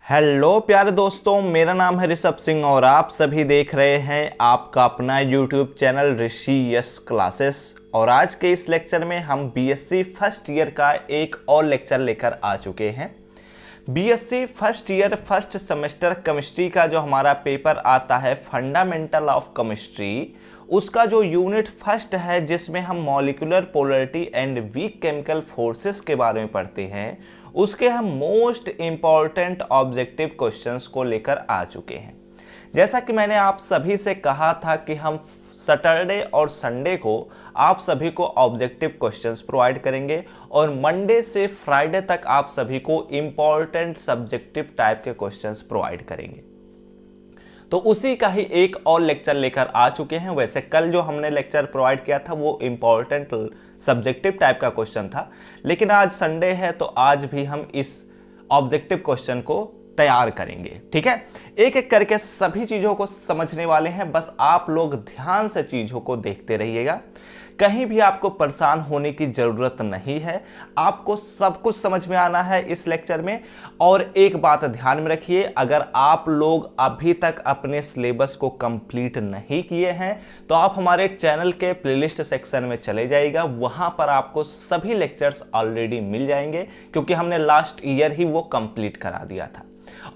Hello प्यारे दोस्तों, मेरा नाम है ऋषभ सिंह और आप सभी देख रहे हैं आपका अपना यूट्यूब चैनल ऋषि यस क्लासेस। और आज के इस लेक्चर में हम बीएससी फर्स्ट ईयर का एक और लेक्चर लेकर आ चुके हैं। BSc first year first semester chemistry का जो हमारा पेपर आता है फंडामेंटल ऑफ केमिस्ट्री, उसका जो यूनिट फर्स्ट है जिसमें हम molecular polarity and weak chemical forces के बारे में पढ़ते हैं, उसके हम मोस्ट इंपॉर्टेंट ऑब्जेक्टिव क्वेश्चंस को लेकर आ चुके हैं। जैसा कि मैंने आप सभी से कहा था कि हम सैटरडे और संडे को आप सभी को ऑब्जेक्टिव क्वेश्चंस प्रोवाइड करेंगे और मंडे से फ्राइडे तक आप सभी को इंपॉर्टेंट सब्जेक्टिव टाइप के क्वेश्चंस प्रोवाइड करेंगे। तो उसी का ही एक और लेक्चर लेकर आ चुके हैं। वैसे कल जो हमने लेक्चर प्रोवाइड किया था वो इंपॉर्टेंट सब्जेक्टिव टाइप का क्वेश्चन था, लेकिन आज संडे है तो आज भी हम इस ऑब्जेक्टिव क्वेश्चन को तैयार करेंगे। ठीक है, एक एक करके सभी चीजों को समझने वाले हैं, बस आप लोग ध्यान से चीजों को देखते रहिएगा। कहीं भी आपको परेशान होने की जरूरत नहीं है, आपको सब कुछ समझ में आना है इस लेक्चर में। और एक बात ध्यान में रखिए, अगर आप लोग अभी तक अपने सिलेबस को कंप्लीट नहीं किए हैं तो आप हमारे चैनल के प्लेलिस्ट सेक्शन में चले जाइएगा, वहां पर आपको सभी लेक्चर्स ऑलरेडी मिल जाएंगे, क्योंकि हमने लास्ट ईयर ही वो कंप्लीट करा दिया था।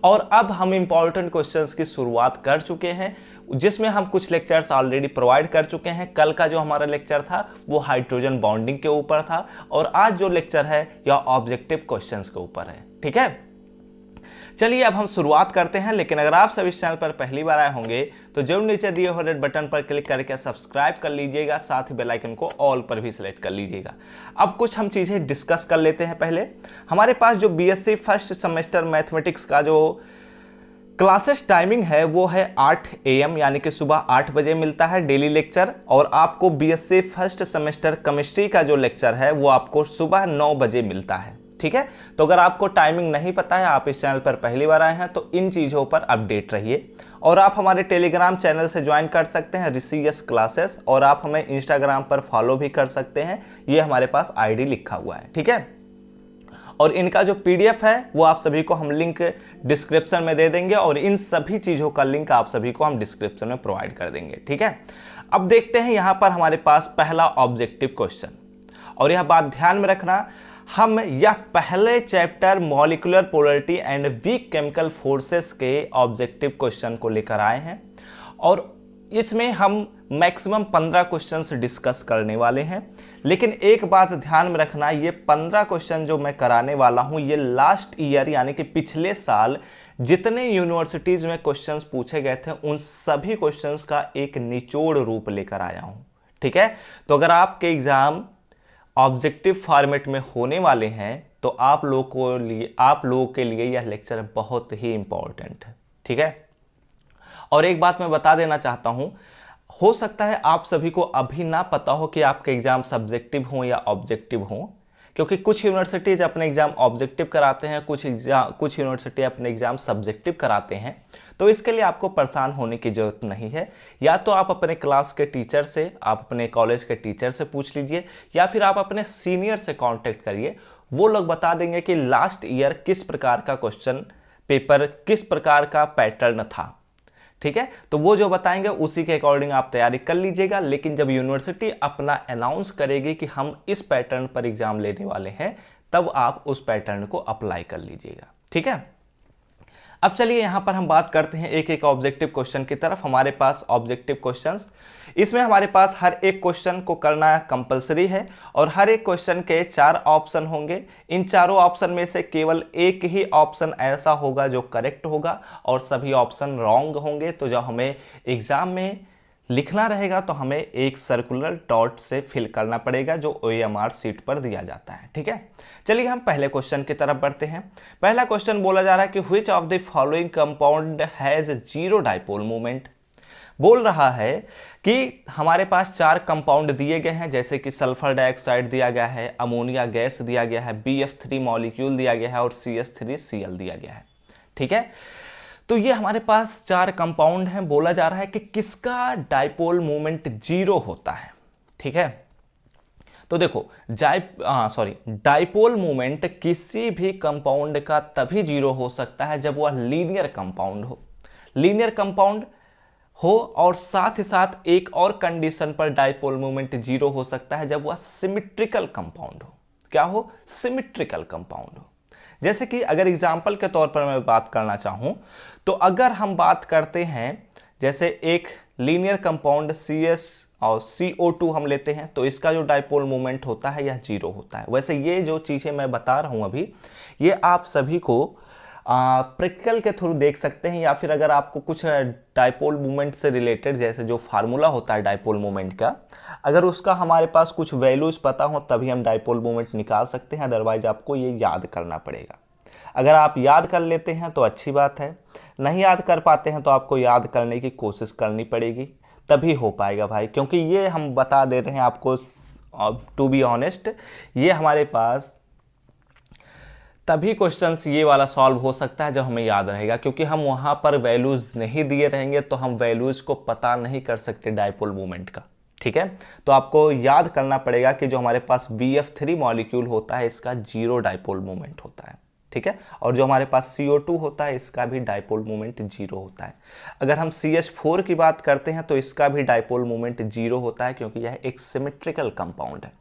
और अब हम इंपॉर्टेंट क्वेश्चंस की शुरुआत कर चुके हैं, जिसमें हम कुछ लेक्चर्स ऑलरेडी प्रोवाइड कर चुके हैं। कल का जो हमारा लेक्चर था वो हाइड्रोजन बॉन्डिंग के ऊपर था और आज जो लेक्चर है यह ऑब्जेक्टिव क्वेश्चंस के ऊपर है। ठीक है, चलिए अब हम शुरुआत करते हैं। लेकिन अगर आप सब इस चैनल पर पहली बार आए होंगे तो जरूर नीचे दिए हुए रेड बटन पर क्लिक करके सब्सक्राइब कर लीजिएगा, साथ ही बेल आइकन को ऑल पर भी सिलेक्ट कर लीजिएगा। अब कुछ हम चीजें डिस्कस कर लेते हैं। पहले हमारे पास जो बीएससी फर्स्ट सेमेस्टर मैथमेटिक्स का जो क्लासेस टाइमिंग है वो है 8 AM, यानी कि सुबह 8 बजे मिलता है डेली लेक्चर। और आपको बीएससी फर्स्ट सेमेस्टर केमिस्ट्री का जो लेक्चर है वो आपको सुबह 9 बजे मिलता है। ठीक है, तो अगर आपको टाइमिंग नहीं पता है, आप इस चैनल पर पहली बार आए हैं, तो इन चीज़ों पर अपडेट रहिए। और आप हमारे टेलीग्राम चैनल से ज्वाइन कर सकते हैं ऋषि यस क्लासेस, और आप हमें इंस्टाग्राम पर फॉलो भी कर सकते हैं, ये हमारे पास आईडी लिखा हुआ है। ठीक है, और इनका जो पीडीएफ है वो आप सभी को हम लिंक डिस्क्रिप्शन में दे देंगे, और इन सभी चीज़ों का लिंक आप सभी को हम डिस्क्रिप्शन में प्रोवाइड कर देंगे। ठीक है, अब देखते हैं यहाँ पर हमारे पास पहला ऑब्जेक्टिव क्वेश्चन। और यह बात ध्यान में रखना, हम यह पहले chapter molecular polarity and weak chemical forces के ऑब्जेक्टिव क्वेश्चन को लेकर आए हैं, और इसमें हम मैक्सिमम 15 क्वेश्चंस डिस्कस करने वाले हैं। लेकिन एक बात ध्यान में रखना, ये 15 क्वेश्चन जो मैं कराने वाला हूं ये लास्ट ईयर यानी कि पिछले साल जितने यूनिवर्सिटीज में क्वेश्चंस पूछे गए थे उन सभी क्वेश्चंस का एक निचोड़ रूप लेकर आया हूं। ठीक है, तो अगर आपके एग्जाम ऑब्जेक्टिव फॉर्मेट में होने वाले हैं तो आप लोगों के लिए यह लेक्चर बहुत ही इंपॉर्टेंट है। ठीक है, और एक बात मैं बता देना चाहता हूं, हो सकता है आप सभी को अभी ना पता हो कि आपके एग्जाम सब्जेक्टिव हो या ऑब्जेक्टिव हो, क्योंकि कुछ यूनिवर्सिटीज अपने एग्जाम ऑब्जेक्टिव कराते हैं, कुछ यूनिवर्सिटी अपने एग्जाम सब्जेक्टिव कराते हैं। तो इसके लिए आपको परेशान होने की जरूरत नहीं है। या तो आप अपने क्लास के टीचर से, आप अपने कॉलेज के टीचर से पूछ लीजिए, या फिर आप अपने सीनियर से कांटेक्ट करिए, वो लोग बता देंगे कि लास्ट ईयर किस प्रकार का क्वेश्चन पेपर, किस प्रकार का पैटर्न था। ठीक है, तो वो जो बताएंगे उसी के अकॉर्डिंग आप तैयारी कर लीजिएगा। लेकिन जब यूनिवर्सिटी अपना अनाउंस करेगी कि हम इस पैटर्न पर एग्जाम लेने वाले हैं, तब आप उस पैटर्न को अप्लाई कर लीजिएगा। ठीक है, अब चलिए यहां पर हम बात करते हैं एक एक ऑब्जेक्टिव क्वेश्चन की तरफ। हमारे पास ऑब्जेक्टिव क्वेश्चंस, इसमें हमारे पास हर एक क्वेश्चन को करना कंपलसरी है, और हर एक क्वेश्चन के 4 ऑप्शन होंगे। इन चारों ऑप्शन में से केवल एक ही ऑप्शन ऐसा होगा जो करेक्ट होगा, और सभी ऑप्शन रॉन्ग होंगे। तो जब हमें एग्जाम में लिखना रहेगा तो हमें एक सर्कुलर डॉट से फिल करना पड़ेगा जो OMR सीट पर दिया जाता है। ठीक है, चलिए हम पहले क्वेश्चन की तरफ बढ़ते हैं। पहला क्वेश्चन बोला जा रहा है कि which of the following compound has zero dipole moment. बोल रहा है कि हमारे पास 4 कंपाउंड दिए गए हैं, जैसे कि सल्फर डाइऑक्साइड दिया गया है, अमोनिया गैस दिया गया है, BF3 मॉलिक्यूल दिया गया है और CH3Cl दिया गया है। ठीक है, तो ये हमारे पास 4 कंपाउंड हैं। बोला जा रहा है कि किसका डाइपोल मोमेंट 0 होता है। ठीक है, तो देखो डाइपोल मोमेंट किसी भी कंपाउंड का तभी जीरो हो सकता है जब वह लीनियर कंपाउंड हो। लीनियर कंपाउंड हो और साथ ही साथ एक और कंडीशन पर डाइपोल मोमेंट जीरो हो सकता है, जब वह सिमिट्रिकल कंपाउंड हो। क्या हो? सिमिट्रिकल कंपाउंड हो। जैसे कि अगर एग्जांपल के तौर पर मैं बात करना चाहूं तो अगर हम बात करते हैं जैसे एक लीनियर कंपाउंड CS और CO2 हम लेते हैं तो इसका जो डाइपोल मोमेंट होता है यह जीरो होता है। वैसे ये जो चीज़ें मैं बता रहा हूं अभी, ये आप सभी को प्रैक्टिकल के थ्रू देख सकते हैं, या फिर अगर आपको कुछ डाइपोल मोमेंट से रिलेटेड जैसे जो फार्मूला होता है डाइपोल मोमेंट का, अगर उसका हमारे पास कुछ वैल्यूज पता हो तभी हम डाइपोल मोमेंट निकाल सकते हैं, अदरवाइज आपको ये याद करना पड़ेगा। अगर आप याद कर लेते हैं तो अच्छी बात है, नहीं याद कर पाते हैं तो आपको याद करने की कोशिश करनी पड़ेगी, तभी हो पाएगा भाई। क्योंकि ये हम बता दे रहे हैं आपको, टू बी ऑनेस्ट, ये हमारे पास तभी क्वेश्चंस ये वाला सॉल्व हो सकता है जब हमें याद रहेगा, क्योंकि हम वहाँ पर वैल्यूज़ नहीं दिए रहेंगे तो हम वैल्यूज़ को पता नहीं कर सकते डाइपोल मोमेंट का। ठीक है, तो आपको याद करना पड़ेगा कि जो हमारे पास BF3 मॉलिक्यूल होता है इसका जीरो डाइपोल मोमेंट होता है। ठीक है, और जो हमारे पास CO2 होता है इसका भी डाइपोल मोमेंट जीरो होता है। अगर हम CH4 की बात करते हैं तो इसका भी डाइपोल मोमेंट जीरो होता है, क्योंकि यह एक सिमेट्रिकल कंपाउंड है।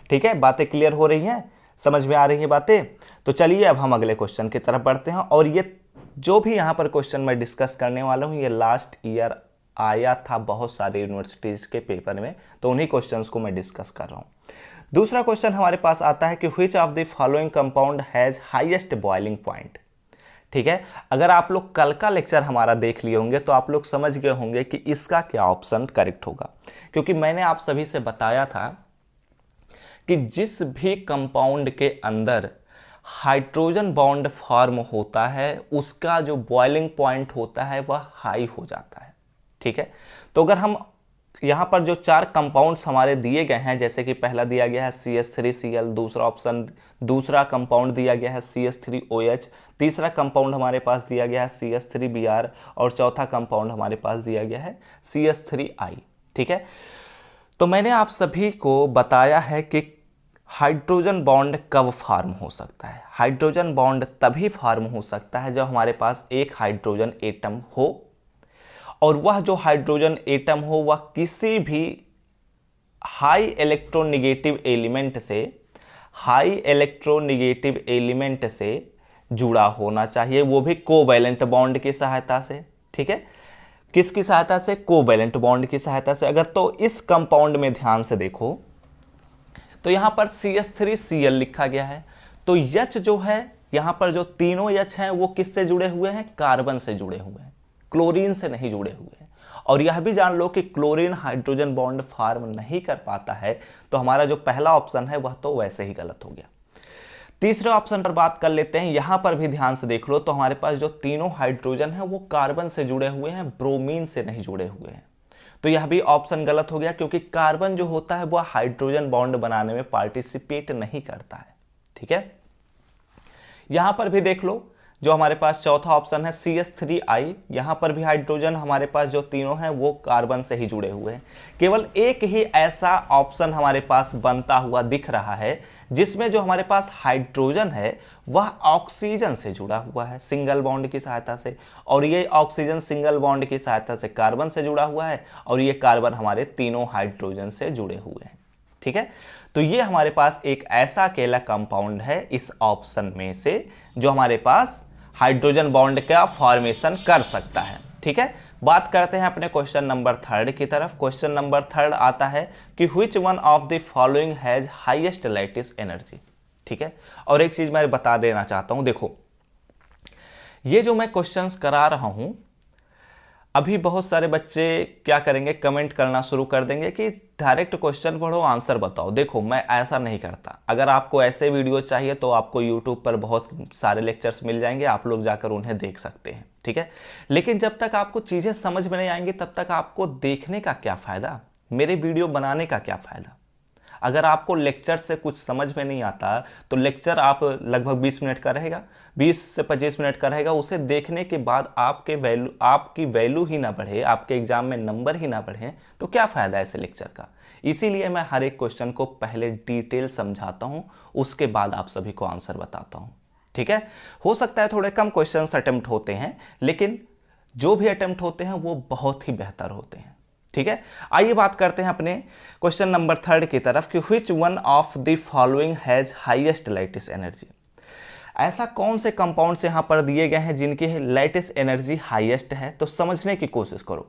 ठीक है, बातें क्लियर हो रही हैं, समझ में आ रही हैं बातें? तो चलिए अब हम अगले क्वेश्चन की तरफ बढ़ते हैं। और ये जो भी यहाँ पर क्वेश्चन मैं डिस्कस करने वाला हूँ ये लास्ट ईयर आया था बहुत सारे यूनिवर्सिटीज़ के पेपर में, तो उन्हीं क्वेश्चंस को मैं डिस्कस कर रहा हूँ। दूसरा क्वेश्चन हमारे पास आता है कि which of the following compound has highest boiling point. ठीक है, अगर आप लोग कल का लेक्चर हमारा देख लिए होंगे तो आप लोग समझ गए होंगे कि इसका क्या ऑप्शन करेक्ट होगा, क्योंकि मैंने आप सभी से बताया था कि जिस भी कंपाउंड के अंदर हाइड्रोजन बॉन्ड फॉर्म होता है उसका जो बॉइलिंग पॉइंट होता है वह हाई हो जाता है। ठीक है, तो अगर हम यहाँ पर जो 4 कंपाउंड्स हमारे दिए गए हैं, जैसे कि पहला दिया गया है CH3Cl, दूसरा कंपाउंड दिया गया है CH3OH, तीसरा कंपाउंड हमारे पास दिया गया है CH3Br और चौथा कंपाउंड हमारे पास दिया गया है CH3I। ठीक है, तो मैंने आप सभी को बताया है कि हाइड्रोजन बॉन्ड कब फॉर्म हो सकता है। हाइड्रोजन बॉन्ड तभी फॉर्म हो सकता है जब हमारे पास एक हाइड्रोजन एटम हो और वह जो हाइड्रोजन एटम हो वह किसी भी हाई इलेक्ट्रोनेगेटिव एलिमेंट से जुड़ा होना चाहिए, वो भी कोवैलेंट बॉन्ड की सहायता से। ठीक है, किसकी सहायता से? कोवैलेंट बॉन्ड की सहायता से। अगर तो इस कंपाउंड में ध्यान से देखो तो यहां पर CH3Cl लिखा गया है, तो H जो है यहां पर जो तीनों H हैं वो किससे जुड़े हुए हैं? कार्बन से जुड़े हुए हैं, क्लोरीन से नहीं जुड़े हुए हैं। और यह भी जान लो कि क्लोरीन हाइड्रोजन बॉन्ड फॉर्म नहीं कर पाता है, तो हमारा जो पहला ऑप्शन है वह तो वैसे ही गलत हो गया। तीसरे ऑप्शन पर बात कर लेते हैं। यहां पर भी ध्यान से देख लो तो हमारे पास जो तीनों हाइड्रोजन है वो कार्बन से जुड़े हुए हैं, ब्रोमीन से नहीं जुड़े हुए हैं, तो यह भी ऑप्शन गलत हो गया, क्योंकि कार्बन जो होता है वह हाइड्रोजन बॉन्ड बनाने में पार्टिसिपेट नहीं करता है। ठीक है, यहां पर भी देख लो जो हमारे पास चौथा ऑप्शन है CH3I, यहां पर भी हाइड्रोजन हमारे पास जो तीनों हैं वो कार्बन से ही जुड़े हुए हैं। केवल एक ही ऐसा ऑप्शन हमारे पास बनता हुआ दिख रहा है जिसमें जो हमारे पास हाइड्रोजन है वह ऑक्सीजन से जुड़ा हुआ है सिंगल बॉन्ड की सहायता से, और ये ऑक्सीजन सिंगल बॉन्ड की सहायता से कार्बन से जुड़ा हुआ है, और ये कार्बन हमारे तीनों हाइड्रोजन से जुड़े हुए हैं। ठीक है, तो ये हमारे पास एक ऐसा अकेला कंपाउंड है इस ऑप्शन में से जो हमारे पास हाइड्रोजन बॉन्ड का फॉर्मेशन कर सकता है। ठीक है, बात करते हैं अपने क्वेश्चन नंबर 3 की तरफ। क्वेश्चन नंबर 3 आता है कि which one of the following has highest lattice energy. ठीक है, और एक चीज मैं बता देना चाहता हूं, देखो ये जो मैं क्वेश्चंस करा रहा हूं अभी बहुत सारे बच्चे क्या करेंगे, कमेंट करना शुरू कर देंगे कि डायरेक्ट क्वेश्चन पढ़ो आंसर बताओ। देखो मैं ऐसा नहीं करता, अगर आपको ऐसे वीडियो चाहिए तो आपको यूट्यूब पर बहुत सारे लेक्चर्स मिल जाएंगे, आप लोग जाकर उन्हें देख सकते हैं। ठीक है, लेकिन जब तक आपको चीज़ें समझ में नहीं आएंगी तब तक आपको देखने का क्या फ़ायदा, मेरे वीडियो बनाने का क्या फ़ायदा। अगर आपको लेक्चर से कुछ समझ में नहीं आता तो लेक्चर आप लगभग 20 मिनट का रहेगा, 20 से 25 मिनट का रहेगा, उसे देखने के बाद आपकी वैल्यू ही ना बढ़े, आपके एग्जाम में नंबर ही ना बढ़े, तो क्या फ़ायदा ऐसे लेक्चर का। इसीलिए मैं हर एक क्वेश्चन को पहले डिटेल समझाता हूं, उसके बाद आप सभी को आंसर बताता हूं। ठीक है, हो सकता है थोड़े कम क्वेश्चंस अटेम्प्ट होते हैं, लेकिन जो भी अटेम्प्ट होते हैं वो बहुत ही बेहतर होते हैं। ठीक है, आइए बात करते हैं अपने क्वेश्चन नंबर 3 की तरफ कि which one of the following has highest lattice energy. ऐसा कौन से कंपाउंड्स यहां पर दिए गए हैं जिनकी लैटिस एनर्जी हाईएस्ट है। तो समझने की कोशिश करो,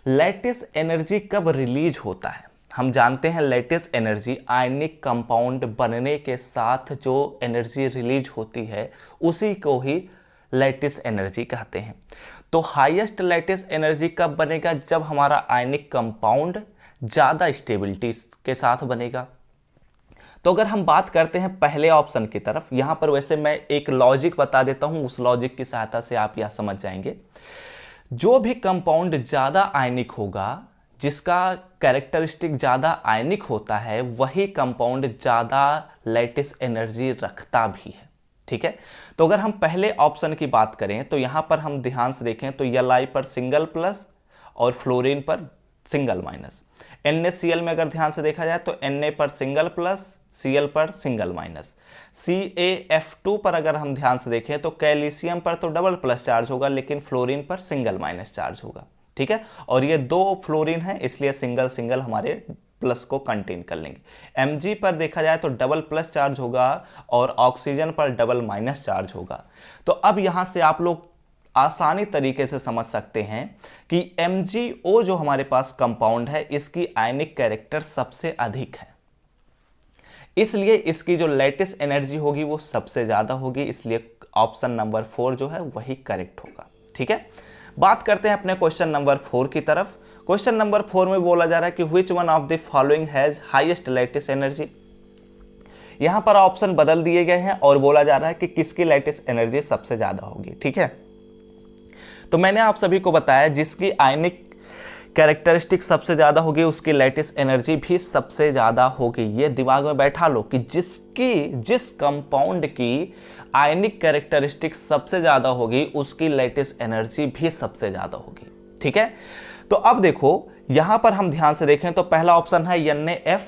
लैटिस एनर्जी कब रिलीज होता है। हम जानते हैं लैटिस एनर्जी आयनिक कंपाउंड बनने के साथ जो एनर्जी रिलीज होती है उसी को ही लैटिस एनर्जी कहते हैं। तो हाईएस्ट लैटिस एनर्जी कब बनेगा, जब हमारा आयनिक कंपाउंड ज़्यादा स्टेबिलिटी के साथ बनेगा। तो अगर हम बात करते हैं पहले ऑप्शन की तरफ, यहां पर वैसे मैं एक लॉजिक बता देता हूं, उस लॉजिक की सहायता से आप यह समझ जाएंगे। जो भी कंपाउंड ज़्यादा आयनिक होगा, जिसका कैरेक्टरिस्टिक ज़्यादा आयनिक होता है, वही कंपाउंड ज़्यादा लैटिस एनर्जी रखता भी है। ठीक है, तो अगर हम पहले ऑप्शन की बात करें तो यहां पर हम ध्यान से देखें तो Li पर सिंगल प्लस और फ्लोरीन पर सिंगल माइनस। NaCl में अगर ध्यान से देखा जाए तो Na पर सिंगल प्लस, Cl पर सिंगल माइनस। CaF2 पर अगर हम ध्यान से देखें तो कैल्शियम पर तो डबल प्लस चार्ज होगा, लेकिन फ्लोरीन पर सिंगल माइनस चार्ज होगा। ठीक है, और ये दो फ्लोरीन है, इसलिए सिंगल सिंगल हमारे प्लस को कंटेन कर लेंगे। Mg पर देखा जाए तो डबल प्लस चार्ज होगा और ऑक्सीजन पर डबल माइनस चार्ज होगा। तो अब यहां से आप लोग आसानी तरीके से समझ सकते हैं कि MgO जो हमारे पास कंपाउंड है, इसकी आयनिक कैरेक्टर सबसे अधिक है, इसलिए इसकी जो लैटिस एनर्जी होगी वो सबसे ज्यादा होगी, इसलिए ऑप्शन नंबर 4 जो है वही करेक्ट होगा। ठीक है, बात करते हैं अपने क्वेश्चन नंबर 4 की तरफ। क्वेश्चन नंबर 4 में बोला जा रहा है कि which one of the following has highest lattice energy. यहां पर ऑप्शन बदल दिए गए हैं और बोला जा रहा है कि किसकी लैटिस एनर्जी सबसे ज्यादा होगी। ठीक है, तो मैंने आप सभी को बताया जिसकी आयनिक कैरेक्टरिस्टिक सबसे ज्यादा होगी उसकी लैटिस एनर्जी भी सबसे ज्यादा होगी। ये दिमाग में बैठा लो कि जिस कंपाउंड की आयनिक कैरेक्टरिस्टिक सबसे ज्यादा होगी उसकी लैटिस एनर्जी भी सबसे ज्यादा होगी। ठीक है, तो अब देखो यहां पर हम ध्यान से देखें तो पहला ऑप्शन है NaF,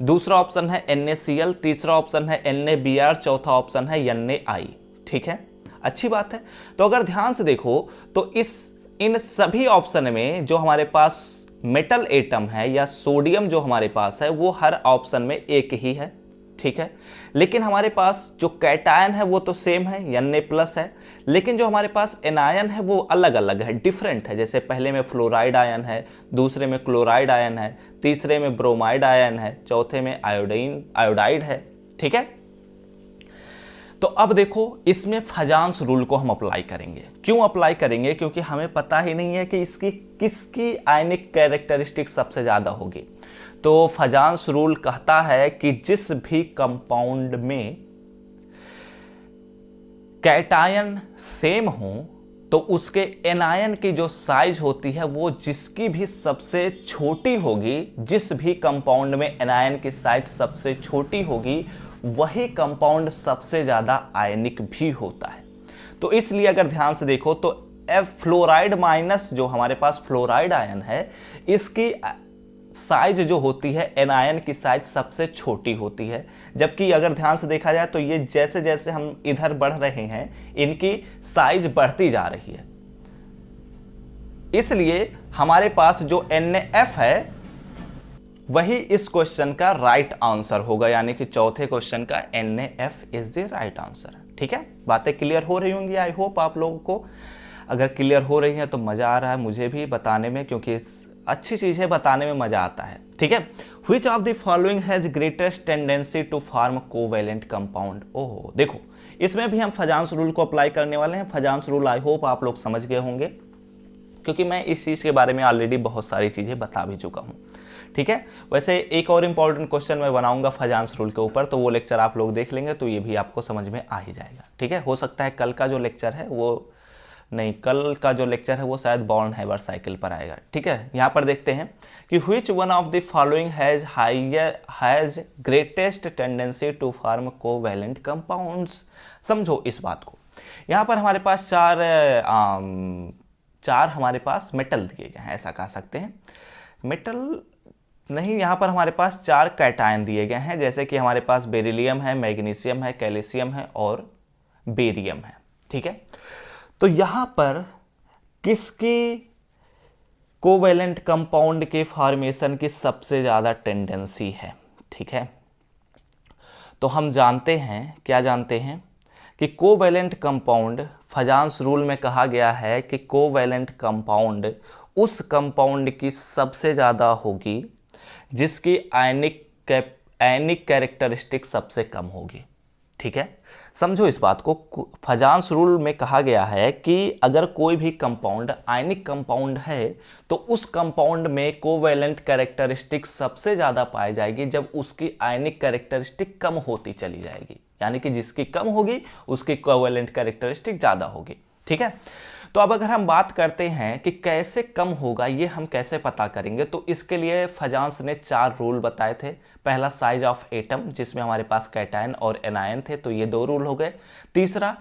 दूसरा ऑप्शन है NaCl, तीसरा ऑप्शन है NaBr, चौथा ऑप्शन है Na। ठीक है, अच्छी बात है। तो अगर ध्यान से देखो तो इन सभी ऑप्शन में जो हमारे पास मेटल एटम है या सोडियम जो हमारे पास है वो हर ऑप्शन में एक ही है। ठीक है, लेकिन हमारे पास जो कैटायन है वो तो सेम है, Na+ है, लेकिन जो हमारे पास एनायन है वो अलग अलग है, डिफरेंट है। जैसे पहले में फ्लोराइड आयन है, दूसरे में क्लोराइड आयन है, तीसरे में ब्रोमाइड आयन है, चौथे में आयोडाइड है। ठीक है, तो अब देखो इसमें फजांस रूल को हम अप्लाई करेंगे। क्यों अप्लाई करेंगे, क्योंकि हमें पता ही नहीं है कि इसकी किसकी आयनिक कैरेक्टरिस्टिक सबसे ज्यादा होगी। तो फजांस रूल कहता है कि जिस भी कंपाउंड में कैटायन सेम हो तो उसके एनायन की जो साइज होती है वो जिसकी भी सबसे छोटी होगी, जिस भी कंपाउंड में एनायन की साइज सबसे छोटी होगी वही कंपाउंड सबसे ज्यादा आयनिक भी होता है। तो इसलिए अगर ध्यान से देखो तो फ्लोराइड माइनस जो हमारे पास फ्लोराइड आयन है इसकी साइज जो होती है एनायन की साइज सबसे छोटी होती है, जबकि अगर ध्यान से देखा जाए तो ये जैसे जैसे हम इधर बढ़ रहे हैं इनकी साइज बढ़ती जा रही है। इसलिए हमारे पास जो NaF है वही इस क्वेश्चन का राइट आंसर होगा, यानी कि चौथे क्वेश्चन का NaF is the right answer. ठीक है, बातें क्लियर हो रही होंगी। आई होप आप लोगों को अगर क्लियर हो रही है तो मजा आ रहा है मुझे भी बताने में, क्योंकि अच्छी चीजें बताने में मजा आता है। ठीक है, which of the following has greatest tendency to form covalent compound. ओहो, देखो इसमें भी हम फजांस रूल को अप्लाई करने वाले हैं। फजांस रूल आई होप आप लोग समझ गए होंगे, क्योंकि मैं इस चीज के बारे में ऑलरेडी बहुत सारी चीजें बता भी चुका हूं। ठीक है, वैसे एक और इंपॉर्टेंट क्वेश्चन मैं बनाऊंगा फजांस रूल के ऊपर, तो वो लेक्चर आप लोग देख लेंगे तो ये भी आपको समझ में आ ही जाएगा। ठीक है, हो सकता है कल का जो लेक्चर है वो नहीं, कल का जो लेक्चर है वो शायद बॉर्न हैबर साइकिल पर आएगा। ठीक है, यहाँ पर देखते हैं कि which one of the following has greatest tendency to form covalent compounds. समझो इस बात को, यहाँ पर हमारे पास चार हमारे पास मेटल दिए गए हैं, ऐसा कह सकते हैं। मेटल नहीं, यहाँ पर हमारे पास 4 कैटायन दिए गए हैं, जैसे कि हमारे पास बेरिलियम है, मैग्नीशियम है, कैल्शियम है और बेरियम है। ठीक है, तो यहाँ पर किसकी कोवेलेंट कंपाउंड के फॉर्मेशन की सबसे ज़्यादा टेंडेंसी है? ठीक है, तो हम जानते हैं, क्या जानते हैं कि कोवेलेंट कंपाउंड, फजांस रूल में कहा गया है कि कोवेलेंट कंपाउंड उस कंपाउंड की सबसे ज़्यादा होगी जिसकी आयनिक कैरेक्टरिस्टिक सबसे कम होगी। ठीक है, समझो इस बात को। फजांस रूल में कहा गया है कि अगर कोई भी कंपाउंड आयनिक कंपाउंड है तो उस कंपाउंड में कोवेलेंट कैरेक्टरिस्टिक सबसे ज़्यादा पाई जाएगी जब उसकी आयनिक कैरेक्टरिस्टिक कम होती चली जाएगी, यानी कि जिसकी कम होगी उसकी कोवेलेंट कैरेक्टरिस्टिक ज़्यादा होगी। ठीक है, तो अब अगर हम बात करते हैं कि कैसे कम होगा, ये हम कैसे पता करेंगे, तो इसके लिए फजांस ने 4 रूल बताए थे। पहला साइज ऑफ एटम, जिसमें हमारे पास कैटायन और एनायन थे, तो ये 2 रूल हो गए। तीसरा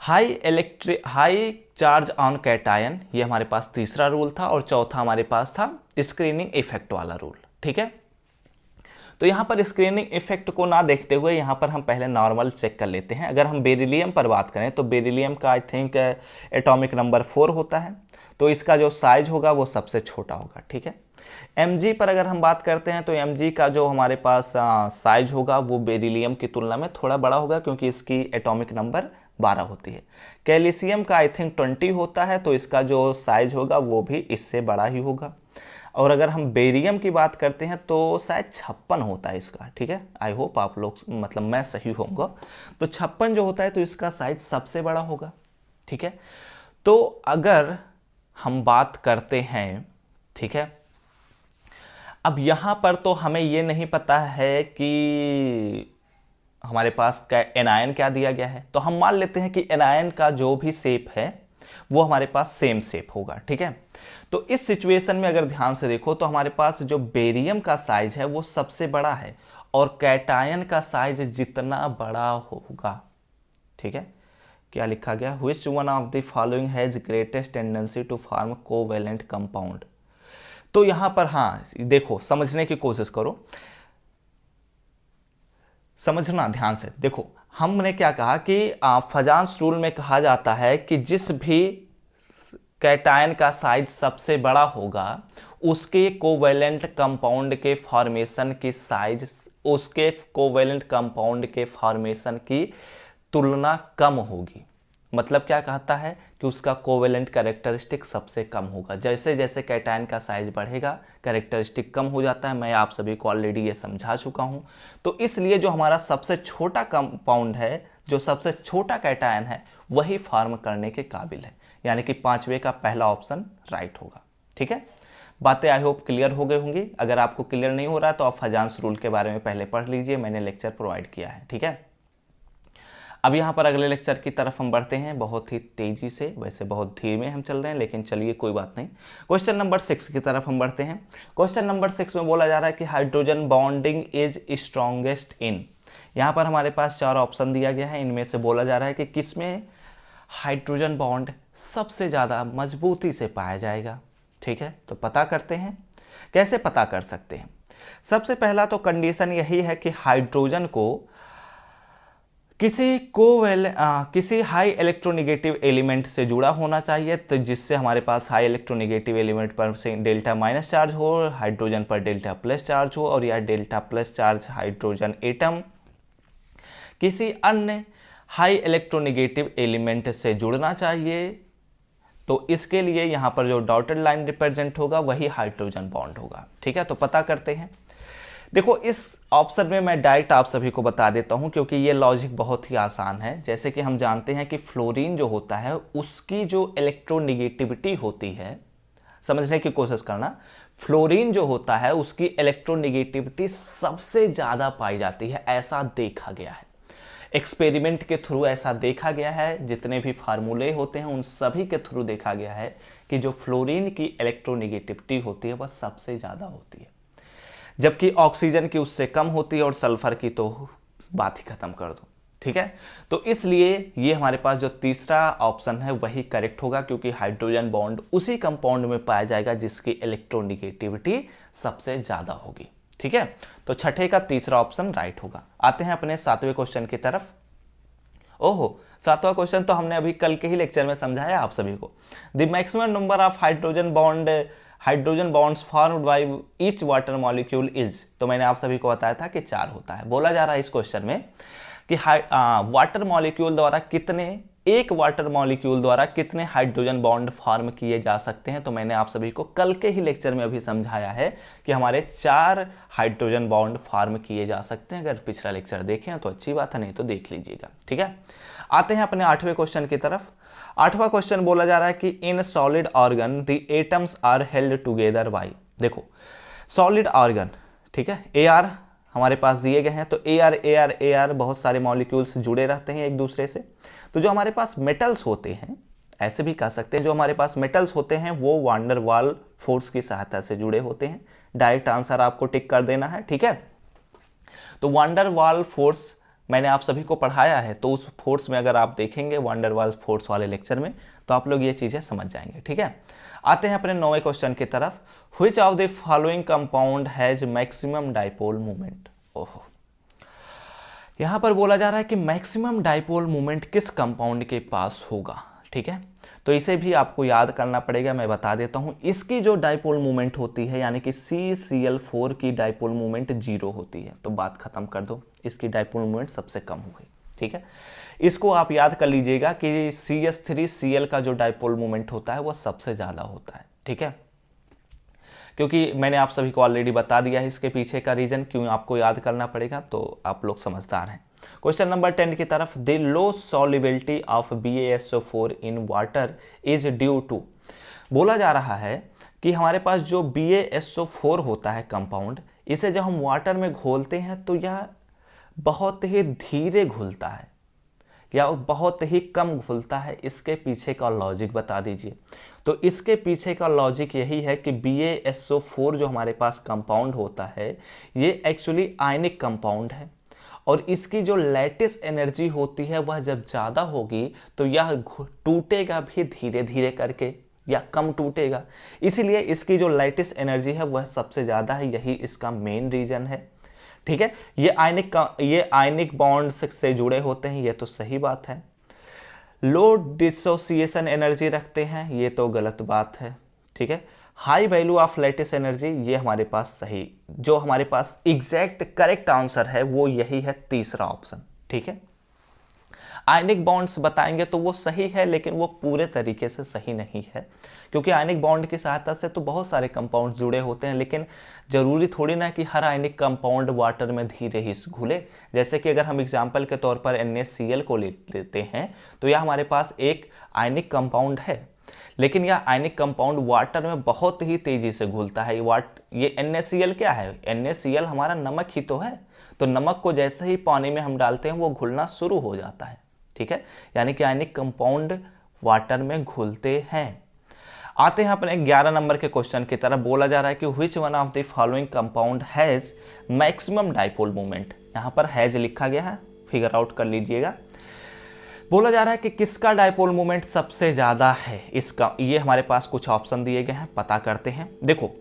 हाई चार्ज ऑन कैटायन, ये हमारे पास तीसरा रूल था। और चौथा हमारे पास था स्क्रीनिंग इफेक्ट वाला रूल। ठीक है, तो यहाँ पर स्क्रीनिंग इफेक्ट को ना देखते हुए यहाँ पर हम पहले नॉर्मल चेक कर लेते हैं। अगर हम बेरिलियम पर बात करें तो बेरिलियम का आई थिंक एटॉमिक नंबर 4 होता है, तो इसका जो साइज होगा वो सबसे छोटा होगा। ठीक है, Mg पर अगर हम बात करते हैं तो Mg का जो हमारे पास साइज होगा वो बेरिलियम की तुलना में थोड़ा बड़ा होगा, क्योंकि इसकी एटॉमिक नंबर 12 होती है। कैल्शियम का आई थिंक 20 होता है, तो इसका जो साइज होगा वो भी इससे बड़ा ही होगा। और अगर हम बेरियम की बात करते हैं तो शायद 56 होता है इसका। ठीक है, आई होप आप लोग, मतलब मैं सही होऊंगा। तो 56 जो होता है तो इसका साइज सबसे बड़ा होगा। ठीक है, तो अगर हम बात करते हैं, ठीक है, अब यहाँ पर तो हमें ये नहीं पता है कि हमारे पास एनायन क्या दिया गया है, तो हम मान लेते हैं कि एनायन का जो भी शेप है वो हमारे पास सेम शेप होगा। ठीक है, तो इस सिचुएशन में अगर ध्यान से देखो तो हमारे पास जो बेरियम का साइज है वो सबसे बड़ा है और कैटायन का साइज जितना बड़ा होगा। ठीक है, क्या लिखा गया, which one of the following has greatest tendency to form covalent compound. तो यहां पर हाँ देखो, समझने की कोशिश करो, समझना ध्यान से। देखो हमने क्या कहा कि फजांस रूल में कहा जाता है कि जिस भी कैटायन का साइज सबसे बड़ा होगा उसके कोवेलेंट कंपाउंड के फॉर्मेशन की साइज उसके कोवेलेंट कंपाउंड के फॉर्मेशन की तुलना कम होगी। मतलब क्या कहता है कि उसका कोवेलेंट कैरेक्टरिस्टिक सबसे कम होगा। जैसे जैसे कैटायन का साइज बढ़ेगा कैरेक्टरिस्टिक कम हो जाता है। मैं आप सभी को ऑलरेडी ये समझा चुका हूँ। तो इसलिए जो हमारा सबसे छोटा कंपाउंड है, जो सबसे छोटा कैटायन है, वही फॉर्म करने के काबिल है, यानी कि 5वें का पहला ऑप्शन राइट होगा। ठीक है, बातें आई होप क्लियर हो गई होंगी। अगर आपको क्लियर नहीं हो रहा तो आप फजांस रूल के बारे में पहले पढ़ लीजिए, मैंने लेक्चर प्रोवाइड किया है। ठीक है, अब यहाँ पर अगले लेक्चर की तरफ हम बढ़ते हैं बहुत ही तेजी से। वैसे बहुत धीमे हम चल रहे हैं, लेकिन चलिए कोई बात नहीं। क्वेश्चन नंबर 6 की तरफ हम बढ़ते हैं। क्वेश्चन नंबर 6 में बोला जा रहा है कि hydrogen bonding is strongest in. यहाँ पर हमारे पास 4 ऑप्शन दिया गया है, इनमें से बोला जा रहा है कि किसमें हाइड्रोजन बॉन्ड सबसे ज़्यादा मजबूती से पाया जाएगा। ठीक है, तो पता करते हैं, कैसे पता कर सकते हैं। सबसे पहला तो कंडीशन यही है कि हाइड्रोजन को किसी हाई इलेक्ट्रोनेगेटिव एलिमेंट से जुड़ा होना चाहिए, तो जिससे हमारे पास हाई इलेक्ट्रोनेगेटिव एलिमेंट पर से डेल्टा माइनस चार्ज हो, हाइड्रोजन पर डेल्टा प्लस चार्ज हो, और या delta plus charge hydrogen atom किसी अन्य हाई इलेक्ट्रोनेगेटिव एलिमेंट से जुड़ना चाहिए। तो इसके लिए यहाँ पर जो डॉटेड लाइन रिप्रेजेंट होगा वही हाइड्रोजन बॉन्ड होगा। ठीक है, तो पता करते हैं। देखो इस ऑप्शन में मैं डायरेक्ट आप सभी को बता देता हूँ, क्योंकि ये लॉजिक बहुत ही आसान है। जैसे कि हम जानते हैं कि फ्लोरीन जो होता है उसकी जो इलेक्ट्रोनेगेटिविटी होती है, समझने की कोशिश करना, फ्लोरीन जो होता है उसकी इलेक्ट्रोनेगेटिविटी सबसे ज़्यादा पाई जाती है, ऐसा देखा गया है। एक्सपेरिमेंट के थ्रू ऐसा देखा गया है, जितने भी फार्मूले होते हैं उन सभी के थ्रू देखा गया है कि जो फ्लोरीन की इलेक्ट्रोनेगेटिविटी होती है वह सबसे ज़्यादा होती है, जबकि ऑक्सीजन की उससे कम होती है और सल्फर की तो बात ही खत्म कर दो। ठीक है। तो इसलिए ये हमारे पास जो तीसरा ऑप्शन है वही करेक्ट होगा, क्योंकि हाइड्रोजन बॉन्ड उसी कंपाउंड में पाया जाएगा जिसकी इलेक्ट्रोनेगेटिविटी सबसे ज्यादा होगी। ठीक है, तो छठे का तीसरा ऑप्शन राइट होगा। आते हैं अपने सातवें क्वेश्चन की तरफ। ओहो, सातवां क्वेश्चन तो हमने अभी कल के ही लेक्चर में समझाया आप सभी को। The maximum number of hydrogen bonds formed by each water molecule is, तो मैंने आप सभी को बताया था कि 4 होता है। बोला जा रहा है इस क्वेश्चन में कि वाटर मॉलिक्यूल द्वारा एक वाटर मॉलिक्यूल द्वारा कितने हाइड्रोजन बॉन्ड फॉर्म किए जा सकते हैं। तो मैंने आप सभी को कल के ही लेक्चर में अभी समझाया है कि हमारे 4 हाइड्रोजन बॉन्ड फॉर्म किए जा सकते हैं। अगर पिछला लेक्चर देखें तो अच्छी बात है, नहीं तो देख लीजिएगा। ठीक है, आते हैं अपने 8वें क्वेश्चन की तरफ। 8वां क्वेश्चन बोला जा रहा है कि in solid argon the atoms are held together by. देखो सॉलिड ऑर्गन, ठीक है, एआर हमारे पास दिए गए हैं, तो एआर बहुत सारे मॉलिक्यूल्स जुड़े रहते हैं एक दूसरे से। तो जो हमारे पास मेटल्स होते हैं, ऐसे भी कह सकते हैं, जो हमारे पास मेटल्स होते हैं वो वान डेर वाल फोर्स की सहायता से जुड़े होते हैं। डायरेक्ट आंसर आपको टिक कर देना है। ठीक है, तो वान डेर वाल फोर्स मैंने आप सभी को पढ़ाया है, तो उस फोर्स में अगर आप देखेंगे वान डेर वाल्स फोर्स वाले लेक्चर में, तो आप लोग ये चीजें समझ जाएंगे। ठीक है, आते हैं अपने 9वें क्वेश्चन की तरफ। Which of the following compound has maximum dipole moment. ओहो, यहां पर बोला जा रहा है कि मैक्सिमम डाइपोल मोमेंट किस कंपाउंड के पास होगा। ठीक है, तो इसे भी आपको याद करना पड़ेगा। मैं बता देता हूं, इसकी जो डाइपोल मोमेंट होती है यानी कि CCl4 की डाइपोल मोमेंट 0 होती है। तो बात खत्म कर दो, इसकी डाइपोल मोमेंट सबसे कम हो गई। ठीक है, इसको आप याद कर लीजिएगा कि CH3Cl का जो डाइपोल मोमेंट होता है वो सबसे ज्यादा होता है। ठीक है, क्योंकि मैंने आप सभी को ऑलरेडी बता दिया है इसके पीछे का रीजन, क्यों आपको याद करना पड़ेगा, तो आप लोग समझदार हैं। क्वेश्चन नंबर 10 की तरफ। The low solubility of BaSO4 in water is due to. बोला जा रहा है कि हमारे पास जो BaSO4 होता है कंपाउंड, इसे जब हम वाटर में घोलते हैं तो यह बहुत ही धीरे घुलता है या बहुत ही कम घुलता है। इसके पीछे का लॉजिक बता दीजिए। तो इसके पीछे का लॉजिक यही है कि BaSO4 जो हमारे पास कंपाउंड होता है ये एक्चुअली आयनिक कंपाउंड है, और इसकी जो लैटिस एनर्जी होती है वह जब ज़्यादा होगी तो यह टूटेगा भी धीरे धीरे करके या कम टूटेगा। इसीलिए इसकी जो लैटिस एनर्जी है वह सबसे ज़्यादा है, यही इसका मेन रीज़न है। ठीक है, ये आयनिक बॉन्ड्स से जुड़े होते हैं, ये तो सही बात है। लो डिसोसिएशन एनर्जी रखते हैं, ये तो गलत बात है। ठीक है, high value of lattice energy, ये हमारे पास सही, जो हमारे पास एग्जैक्ट करेक्ट आंसर है वो यही है, तीसरा ऑप्शन। ठीक है, आयनिक बॉन्ड्स बताएंगे तो वो सही है, लेकिन वो पूरे तरीके से सही नहीं है, क्योंकि आयनिक बॉन्ड की सहायता से तो बहुत सारे कंपाउंड जुड़े होते हैं, लेकिन जरूरी थोड़ी ना कि हर आयनिक कंपाउंड वाटर में धीरे ही घुले। जैसे कि अगर हम एग्जाम्पल के तौर पर NaCl को लेते हैं, तो यह हमारे पास एक आयनिक कंपाउंड है, लेकिन यह आयनिक कंपाउंड वाटर में बहुत ही तेजी से घुलता है। ये NaCl क्या है? NaCl हमारा नमक ही तो है। तो नमक को जैसे ही पानी में हम डालते हैं वो घुलना शुरू हो जाता है। ठीक है, यानी कि आयनिक कंपाउंड वाटर में घुलते हैं। आते हैं अपने 11 नंबर के क्वेश्चन की तरफ। बोला जा रहा है कि which one of the following compound has maximum dipole moment. यहाँ पर हैज लिखा गया है, फिगर आउट कर लीजिएगा। बोला जा रहा है कि किसका डाइपोल मोमेंट सबसे ज्यादा है। इसका ये हमारे पास कुछ ऑप्शन दिए गए हैं, पता करते हैं। देखो,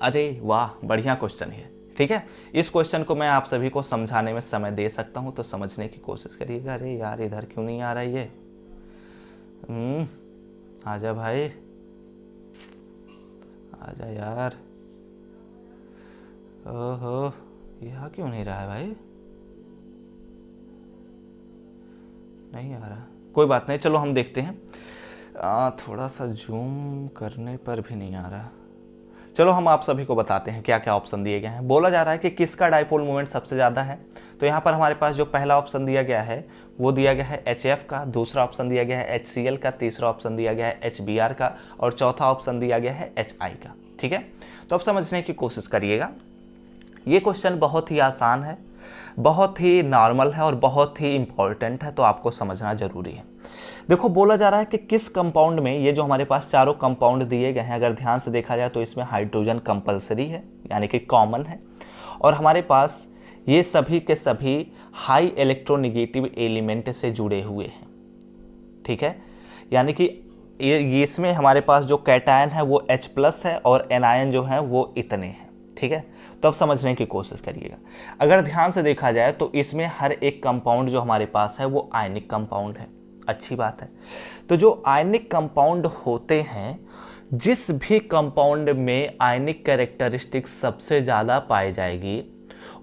अरे वाह, बढ़िया क्वेश्चन है। ठीक है, इस क्वेश्चन को मैं आप सभी को समझाने में समय दे सकता हूं, तो समझने की कोशिश करिएगा। अरे यार, इधर क्यों नहीं आ रहा ये? आजा भाई, आजा यार। ओहो, यहाँ क्यों नहीं रहा है भाई? नहीं आ रहा, कोई बात नहीं, चलो हम देखते हैं। थोड़ा सा जूम करने पर भी नहीं आ रहा। चलो हम आप सभी को बताते हैं क्या क्या ऑप्शन दिए गए हैं। बोला जा रहा है कि किसका डाइपोल मोमेंट सबसे ज़्यादा है। तो यहाँ पर हमारे पास जो पहला ऑप्शन दिया गया है वो दिया गया है HF का, दूसरा ऑप्शन दिया गया है HCl का, तीसरा ऑप्शन दिया गया है HBr का, और चौथा ऑप्शन दिया गया है HI का। ठीक है, तो अब समझने की कोशिश करिएगा। ये क्वेश्चन बहुत ही आसान है, बहुत ही नॉर्मल है और बहुत ही इंपॉर्टेंट है, तो आपको समझना जरूरी है। देखो, बोला जा रहा है कि किस कंपाउंड में, ये जो हमारे पास चारों कंपाउंड दिए गए हैं, अगर ध्यान से देखा जाए तो इसमें हाइड्रोजन कंपलसरी है, यानी कि कॉमन है, और हमारे पास ये सभी के सभी हाई इलेक्ट्रोनेगेटिव एलिमेंट से जुड़े हुए हैं। ठीक है, यानी कि ये इसमें हमारे पास जो कैटायन है वो H+ है और एनायन जो है वो इतने हैं। ठीक है, तो अब समझने की कोशिश करिएगा। अगर ध्यान से देखा जाए तो इसमें हर एक कंपाउंड जो हमारे पास है वो आयनिक कंपाउंड है। अच्छी बात है। तो जो आयनिक कंपाउंड होते हैं, जिस भी कंपाउंड में आयनिक कैरेक्टरिस्टिक सबसे ज़्यादा पाई जाएगी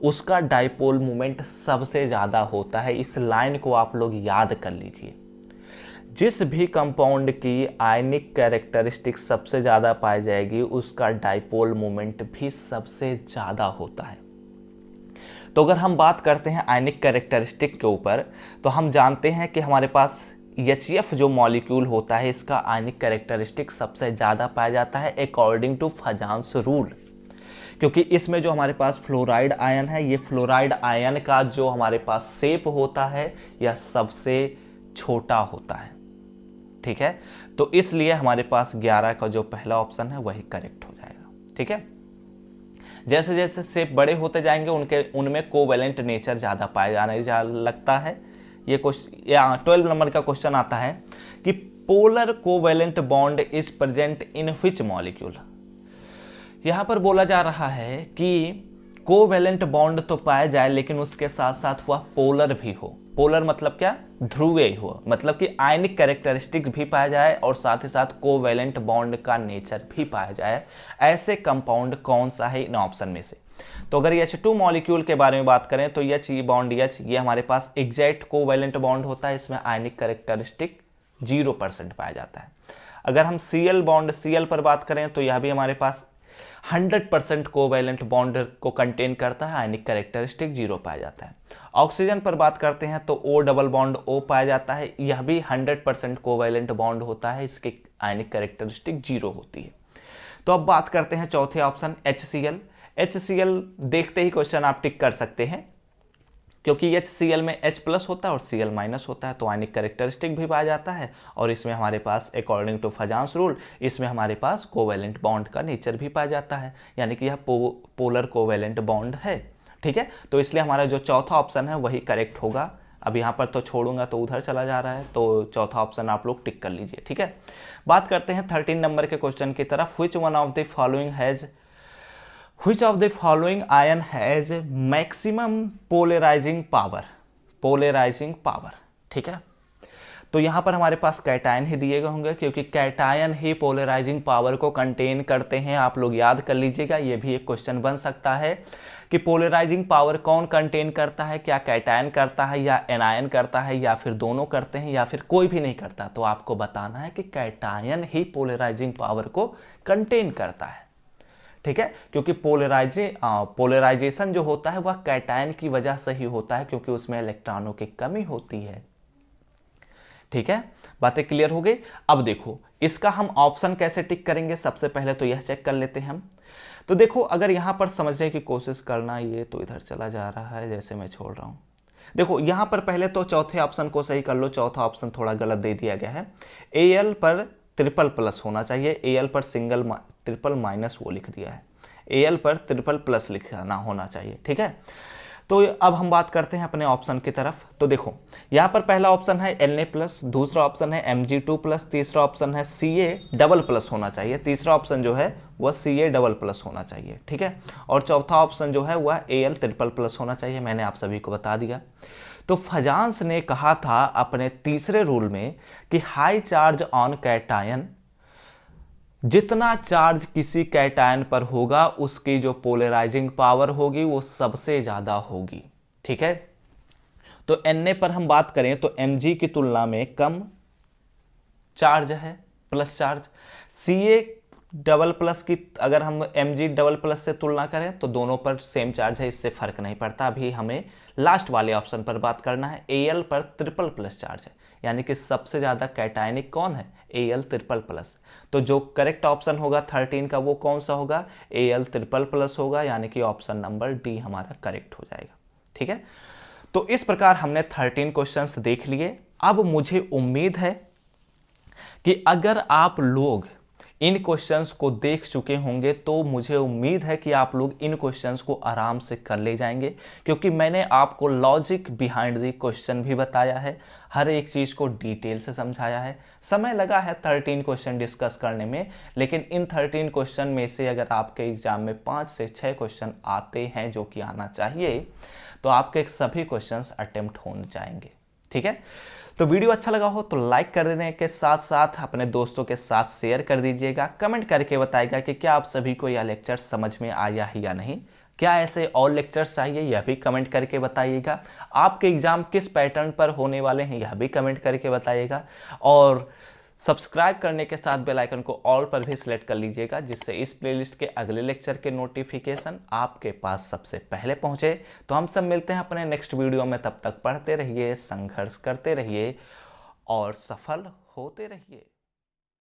उसका डाइपोल मोमेंट सबसे ज़्यादा होता है। इस लाइन को आप लोग याद कर लीजिए। जिस भी कंपाउंड की आयनिक कैरेक्टरिस्टिक सबसे ज़्यादा पाई जाएगी उसका डाइपोल मोमेंट भी सबसे ज़्यादा होता है। तो अगर हम बात करते हैं आयनिक कैरेक्टरिस्टिक के ऊपर, तो हम जानते हैं कि हमारे पास HF जो मॉलिक्यूल होता है इसका आयनिक कैरेक्टरिस्टिक सबसे ज़्यादा पाया जाता है अकॉर्डिंग टू फजांस रूल, क्योंकि इसमें जो हमारे पास फ्लोराइड आयन है, ये फ्लोराइड आयन का जो हमारे पास शेप होता है यह सबसे छोटा होता है। ठीक है, तो इसलिए हमारे पास 11 का जो पहला ऑप्शन है वही करेक्ट हो जाएगा। ठीक है, जैसे जैसे शेप बड़े होते जाएंगे उनमें कोवेलेंट नेचर ज़्यादा पाया जाने लगता है। ये क्वेश्चन 12 नंबर का क्वेश्चन आता है कि polar covalent bond is present in which molecule. यहाँ पर बोला जा रहा है कि कोवेलेंट बॉन्ड तो पाया जाए लेकिन उसके साथ साथ वह पोलर भी हो। पोलर मतलब क्या? ध्रुवीय हो, मतलब कि आयनिक कैरेक्टरिस्टिक्स भी पाया जाए और साथ ही साथ कोवेलेंट बॉन्ड का नेचर भी पाया जाए। ऐसे कंपाउंड कौन सा है इन ऑप्शन में से? तो अगर H2 मॉलिक्यूल के बारे में बात करें तो H बॉन्ड H ये हमारे पास एग्जैक्ट कोवेलेंट बॉन्ड होता है, इसमें आयनिक कैरेक्टरिस्टिक 0% पाया जाता है। अगर हम Cl बॉन्ड Cl पर बात करें तो यह भी हमारे पास 100% कोवेलेंट बॉन्ड को कंटेन करता है, आयनिक कैरेक्टरिस्टिक 0 पाया जाता है। ऑक्सीजन पर बात करते हैं तो O डबल बॉन्ड O पाया जाता है, यह भी 100% कोवेलेंट बॉन्ड होता है, इसके आयनिक कैरेक्टरिस्टिक 0 होती है। तो अब बात करते हैं चौथे ऑप्शन HCl। HCl देखते ही क्वेश्चन आप टिक कर सकते हैं, क्योंकि HCl में H+ होता है और Cl- होता है, तो आयनिक कैरेक्टरिस्टिक भी पाया जाता है और इसमें हमारे पास अकॉर्डिंग टू फजांस रूल इसमें हमारे पास कोवेलेंट बॉन्ड का नेचर भी पाया जाता है, यानी कि यह पोलर कोवेलेंट बॉन्ड है। ठीक है, तो इसलिए हमारा जो चौथा ऑप्शन है वही करेक्ट होगा। अब यहाँ पर तो छोड़ूंगा तो उधर चला जा रहा है, तो चौथा ऑप्शन आप लोग टिक कर लीजिए। ठीक है, बात करते हैं 13 नंबर के क्वेश्चन की तरफ। Which of the following ion has maximum polarizing power? Polarizing power. ठीक है, तो यहाँ पर हमारे पास कैटायन ही दिए गए होंगे, क्योंकि कैटायन ही पोलराइजिंग पावर को कंटेन करते हैं। आप लोग याद कर लीजिएगा, ये भी एक क्वेश्चन बन सकता है कि पोलराइजिंग पावर कौन कंटेन करता है, क्या कैटायन करता है या एनायन करता है या फिर दोनों करते हैं या फिर कोई भी नहीं करता। तो आपको बताना है कि कैटायन ही पोलराइजिंग पावर को कंटेन करता है। ठीक है, क्योंकि पोलराइजेशन जो होता है वह कैटायन की वजह से ही होता है, क्योंकि उसमें इलेक्ट्रॉनों की कमी होती है। ठीक है, बातें क्लियर हो गई। अब देखो इसका हम ऑप्शन कैसे टिक करेंगे, सबसे पहले तो यह चेक कर लेते हैं हम। तो देखो अगर यहां पर समझने की कोशिश करना, ये तो इधर चला जा रहा है जैसे मैं छोड़ रहा हूं। देखो यहां पर पहले तो चौथे ऑप्शन को सही कर लो, चौथा ऑप्शन थोड़ा गलत दे दिया गया है। Al पर ट्रिपल+ होना चाहिए, Al पर सिंगल ट्रिपल माइनस वो लिख दिया है, Al पर ट्रिपल+ लिखना होना चाहिए। ठीक है, तो अब हम बात करते हैं अपने ऑप्शन की तरफ। तो देखो यहाँ पर पहला ऑप्शन है Na+, दूसरा ऑप्शन है Mg2+, तीसरा ऑप्शन है Ca++ होना चाहिए, तीसरा ऑप्शन जो है वह Ca++ होना चाहिए। ठीक है, और चौथा ऑप्शन जो है वह Al++ होना चाहिए। मैंने आप सभी को बता दिया। तो फजांस ने कहा था अपने तीसरे रूल में कि हाई चार्ज ऑन कैटायन, जितना चार्ज किसी कैटायन पर होगा उसकी जो पोलराइजिंग पावर होगी वो सबसे ज्यादा होगी। ठीक है, तो Na पर हम बात करें तो Mg की तुलना में कम चार्ज है, प्लस चार्ज। Ca++ की अगर हम Mg++ से तुलना करें तो दोनों पर सेम चार्ज है, इससे फर्क नहीं पड़ता। अभी हमें लास्ट वाले ऑप्शन पर बात करना है, Al पर ट्रिपल+ चार्ज है, यानी कि सबसे ज्यादा कैटायनिक कौन है? Al++। तो जो करेक्ट ऑप्शन होगा 13 का वो कौन सा होगा? Al++ होगा, यानी कि ऑप्शन नंबर डी हमारा करेक्ट हो जाएगा। ठीक है, तो इस प्रकार हमने 13 क्वेश्चंस देख लिए। अब मुझे उम्मीद है कि अगर आप लोग इन क्वेश्चंस को देख चुके होंगे, तो मुझे उम्मीद है कि आप लोग इन क्वेश्चंस को आराम से कर ले जाएंगे, क्योंकि मैंने आपको लॉजिक बिहाइंड द क्वेश्चन भी बताया है, हर एक चीज़ को डिटेल से समझाया है। समय लगा है 13 क्वेश्चन डिस्कस करने में, लेकिन इन 13 क्वेश्चन में से अगर आपके एग्जाम में 5 से 6 क्वेश्चन आते हैं, जो कि आना चाहिए, तो आपके सभी क्वेश्चंस अटेम्प्ट होने जाएंगे। ठीक है, तो वीडियो अच्छा लगा हो तो लाइक कर देने के साथ साथ अपने दोस्तों के साथ शेयर कर दीजिएगा। कमेंट करके बताइएगा कि क्या आप सभी को यह लेक्चर समझ में आया है या नहीं, क्या ऐसे और लेक्चर्स चाहिए, यह भी कमेंट करके बताइएगा। आपके एग्जाम किस पैटर्न पर होने वाले हैं, यह भी कमेंट करके बताइएगा। और सब्सक्राइब करने के साथ बेल आइकन को ऑल पर भी सिलेक्ट कर लीजिएगा, जिससे इस प्लेलिस्ट के अगले लेक्चर के नोटिफिकेशन आपके पास सबसे पहले पहुंचे। तो हम सब मिलते हैं अपने नेक्स्ट वीडियो में, तब तक पढ़ते रहिए, संघर्ष करते रहिए और सफल होते रहिए।